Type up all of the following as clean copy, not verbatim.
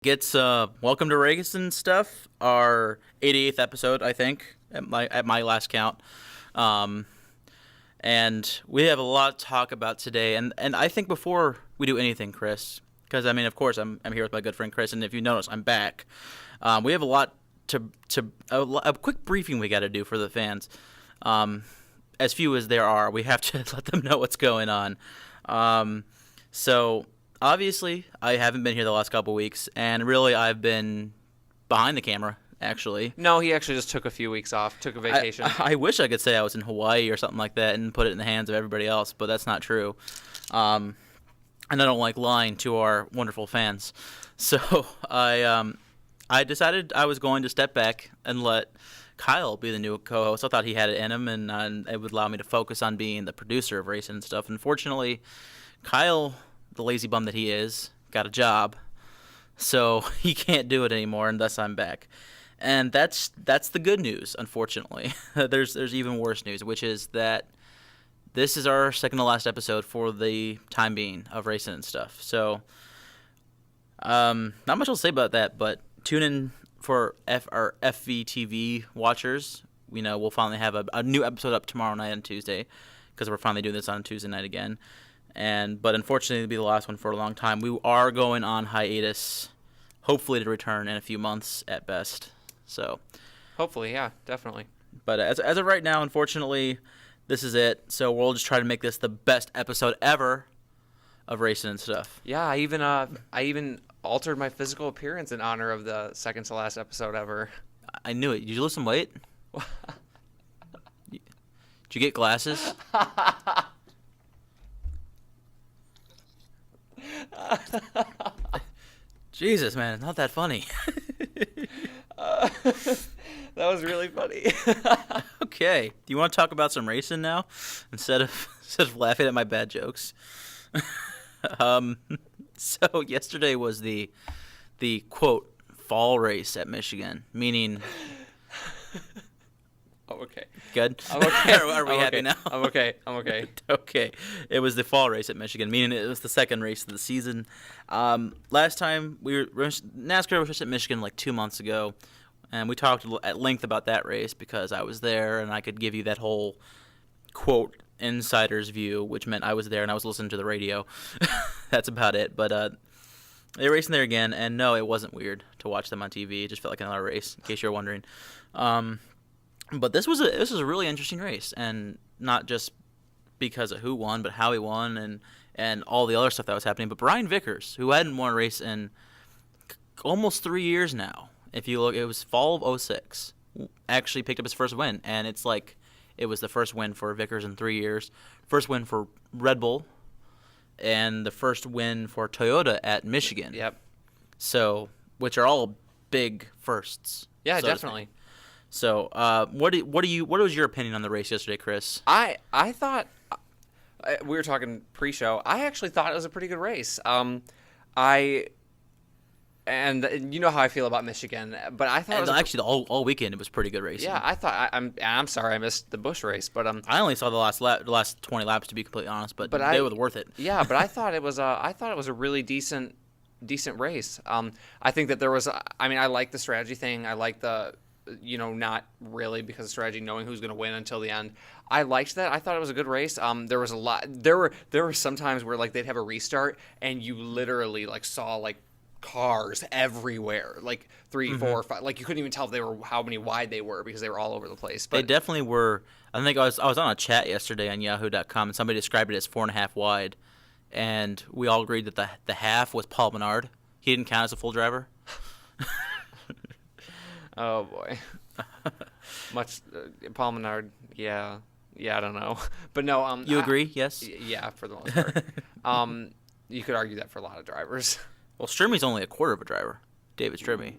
gets welcome to Racin stuff. Our 88th episode, I think, at my last count. And we have a lot to talk about today. And I think before we do anything, Chris, because of course I'm here with my good friend Chris, and if you notice, I'm back. We have a lot a quick briefing we got to do for the fans. As few as there are, we have to let them know what's going on. So obviously, I haven't been here the last couple weeks, and really, I've been behind the camera. Actually, no, he actually just took a few weeks off, took a vacation. I wish I could say I was in Hawaii or something like that and put it in the hands of everybody else, but that's not true. And I don't like lying to our wonderful fans, so I decided I was going to step back and let Kyle be the new co-host. I thought he had it in him, and it would allow me to focus on being the producer of Racin and stuff. Unfortunately, Kyle, the lazy bum that he is, got a job, so he can't do it anymore, and thus I'm back. And that's the good news, unfortunately. There's even worse news, which is that this is our second to last episode for the time being of Racin and stuff. So, not much I'll say about that, but tune in for our FVTV watchers. We'll finally have a new episode up tomorrow night on Tuesday, because we're finally doing this on Tuesday night again. But unfortunately, it'll be the last one for a long time. We are going on hiatus, hopefully to return in a few months at best. So, hopefully, yeah, definitely. But as of right now, unfortunately, this is it. So we'll just try to make this the best episode ever of Racin and stuff. Yeah, I even altered my physical appearance in honor of the second to last episode ever. I knew it. Did you lose some weight? Did you get glasses? Jesus, man, not that funny. That was really funny. Okay. Do you want to talk about some racing now instead of laughing at my bad jokes? So yesterday was the quote fall race at Michigan, meaning. Oh, okay. Good. I'm okay. Are we I'm happy okay. now? I'm okay. Okay. It was the fall race at Michigan, meaning it was the second race of the season. Last time NASCAR was just at Michigan like 2 months ago, and we talked at length about that race because I was there and I could give you that whole quote insider's view, which meant I was there and I was listening to the radio. That's about it. But they were racing there again, and no, it wasn't weird to watch them on TV. It just felt like another race, in case you're wondering. But this was a really interesting race, and not just because of who won, but how he won and all the other stuff that was happening. But Brian Vickers, who hadn't won a race in almost 3 years now, if you look, it was fall of 2006, actually picked up his first win, and it's like it was the first win for Vickers in 3 years, first win for Red Bull, and the first win for Toyota at Michigan. Yep. So, which are all big firsts. Yeah, definitely. So, what was your opinion on the race yesterday, Chris? I thought we were talking pre-show. I actually thought it was a pretty good race. And you know how I feel about Michigan, but I thought actually all weekend it was pretty good racing. Yeah, I thought I'm sorry I missed the Busch race, but I only saw the last 20 laps to be completely honest, but they were worth it. Yeah, but I thought it was a really decent race. I think that there was I like the strategy thing. I like the not really because of strategy, knowing who's going to win until the end. I liked that. I thought it was a good race. There was a lot. There were some times where like they'd have a restart and you literally like saw like cars everywhere, like 3, 4, 5. Like you couldn't even tell if they were how many wide they were because they were all over the place. But they definitely were. I think I was on a chat yesterday on Yahoo.com and somebody described it as 4.5 wide, and we all agreed that the half was Paul Menard. He didn't count as a full driver. Oh boy, Paul Menard. Yeah, I don't know, but no. You agree? Yes. Yeah, for the most part. You could argue that for a lot of drivers. Well, Strumey's only a quarter of a driver, David Strumey.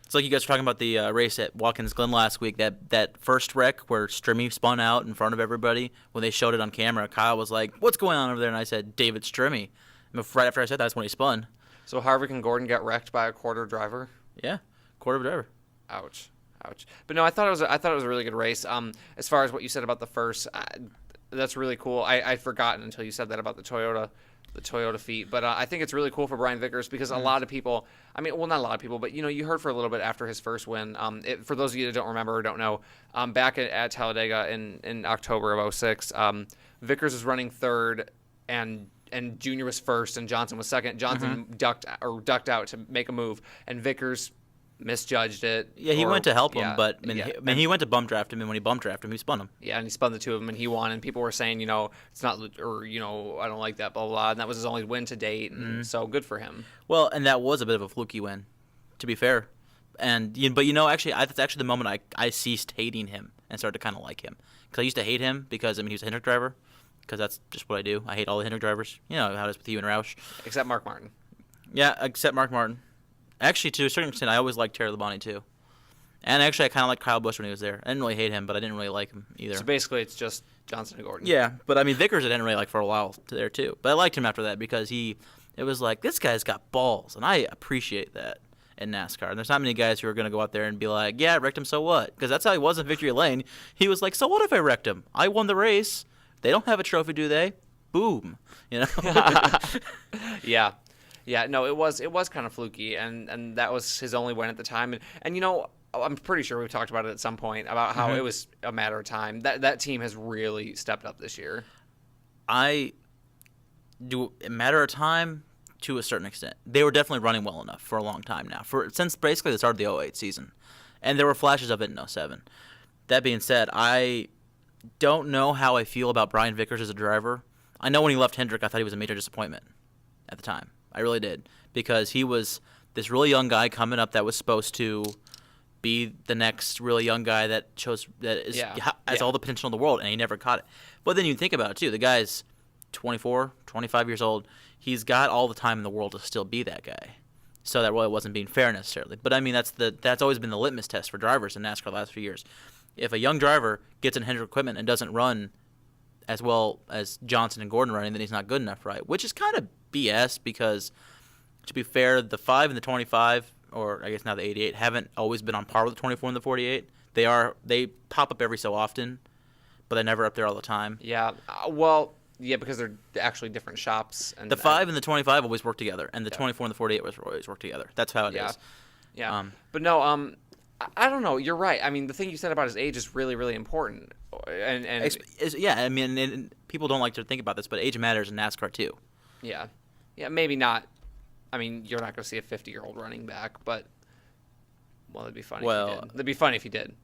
It's like you guys were talking about the race at Watkins Glen last week, that first wreck where Strumey spun out in front of everybody. When they showed it on camera, Kyle was like, "What's going on over there?" And I said, "David Strumey." And right after I said that, that's when he spun. So Harvick and Gordon got wrecked by a quarter driver? Yeah, quarter of a driver. Ouch. But no, I thought it was a really good race. As far as what you said about the first, that's really cool. I'd forgotten until you said that about the Toyota the Toyota feat. But I think it's really cool for Brian Vickers because a lot of people, I mean, well, not a lot of people, but you heard for a little bit after his first win. For those of you that don't remember or don't know, back at Talladega in October of '06, Vickers was running third, and Junior was first, and Johnson was second. Johnson ducked out to make a move, and Vickers misjudged it. Yeah, he went to help him, yeah, but he went to bump draft him, and when he bump drafted him, he spun him. Yeah, and he spun the two of them, and he won. And people were saying, it's not, or I don't like that, blah blah blah. And that was his only win to date, and so good for him. Well, and that was a bit of a fluky win, to be fair. And but actually, that's actually the moment I ceased hating him and started to kind of like him, because I used to hate him because he was a Hendrick driver, because that's just what I do. I hate all the Hendrick drivers. You know how it is with you and Roush. Except Mark Martin. Yeah, except Mark Martin. Actually, to a certain extent, I always liked Terry Labonte too. And actually, I kind of liked Kyle Busch when he was there. I didn't really hate him, but I didn't really like him either. So basically, it's just Johnson and Gordon. Yeah, but I mean, Vickers I didn't really like for a while there too. But I liked him after that because it was like, this guy's got balls, and I appreciate that in NASCAR. And there's not many guys who are going to go out there and be like, yeah, I wrecked him, so what? Because that's how he was in Victory Lane. He was like, so what if I wrecked him? I won the race. They don't have a trophy, do they? Boom. Yeah. Yeah, no, it was kind of fluky, and that was his only win at the time. And I'm pretty sure we've talked about it at some point about how it was a matter of time. That team has really stepped up this year. I do a matter of time to a certain extent. They were definitely running well enough for a long time now, since basically the start of the '08 season, and there were flashes of it in '07. That being said, I don't know how I feel about Brian Vickers as a driver. I know when he left Hendrick, I thought he was a major disappointment at the time. I really did, because he was this really young guy coming up that was supposed to be the next really young guy that has all the potential in the world, and he never caught it. But then you think about it too. The guy's 24, 25 years old. He's got all the time in the world to still be that guy. So that really wasn't being fair necessarily. But I mean, that's always been the litmus test for drivers in NASCAR the last few years. If a young driver gets in Hendrick equipment and doesn't run as well as Johnson and Gordon running, then he's not good enough, right? Which is kind of BS, because to be fair, the 5 and the 25, or I guess now the 88, haven't always been on par with the 24 and the 48. They pop up every so often, but they're never up there all the time. Yeah, because they're actually different shops. And the 5 and the 25 always work together, and the 24 and the 48 always work together. That's how it is. Yeah, but no, I don't know. You're right. I mean, the thing you said about his age is really, really important. I mean, people don't like to think about this, but age matters in NASCAR too. Yeah, maybe not. I mean, you're not going to see a 50-year-old running back, but it'd be funny if you did. It'd be funny if you did,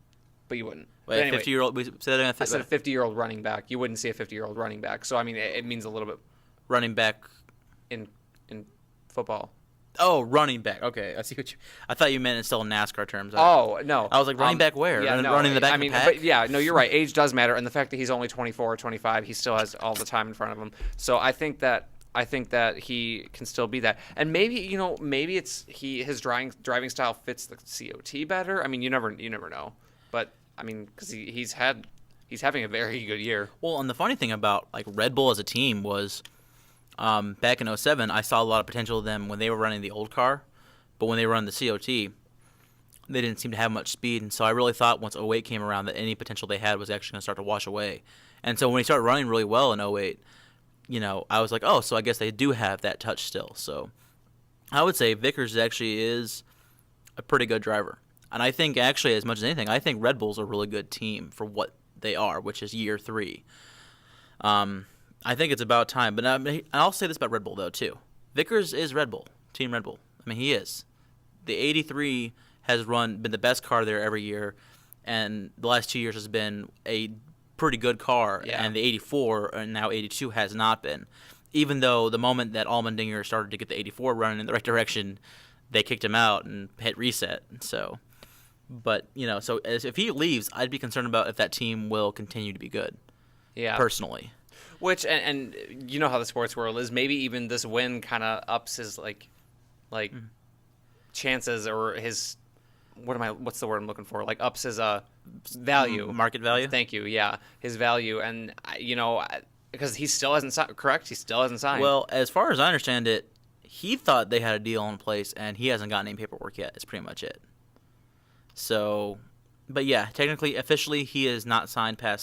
but you wouldn't. Wait, anyway, 50-year-old? I said a 50-year-old running back. You wouldn't see a 50-year-old running back. So I mean, it means a little bit. Running back in football. Oh, running back. Okay, I see what you. I thought you meant in still in NASCAR terms. No. I was like, running back where? Yeah, no, running the back of the pack? But no, you're right. Age does matter, and the fact that he's only 24 or 25, he still has all the time in front of him. So I think that he can still be that. And maybe it's his driving style fits the COT better. I mean, you never know. But I mean, because he's having a very good year. Well, and the funny thing about like Red Bull as a team was, back in '07, I saw a lot of potential in them when they were running the old car, but when they were running the COT, they didn't seem to have much speed. And so I really thought once '08 came around that any potential they had was actually going to start to wash away. And so when he started running really well in '08, I was like, oh, so I guess they do have that touch still. So I would say Vickers actually is a pretty good driver. And I think actually, as much as anything, I think Red Bull's a really good team for what they are, which is year 3. I think it's about time. But I'll say this about Red Bull, though, too. Vickers is Red Bull, Team Red Bull. I mean, he is. The 83 has been the best car there every year, and the last 2 years has been a pretty good car, and the 84 and now 82 has not been. Even though the moment that Allmendinger started to get the 84 running in the right direction, they kicked him out and hit reset. So, but so if he leaves, I'd be concerned about if that team will continue to be good. Yeah, personally. Which and you know how the sports world is. Maybe even this win kind of ups his like chances, or his what's the word I'm looking for? Like ups his value, market value. Thank you. Yeah, his value, and because he still hasn't signed. Correct, he still hasn't signed. Well, as far as I understand it, he thought they had a deal in place, and he hasn't gotten any paperwork yet. It's pretty much it. So, but yeah, technically, officially, he is not signed past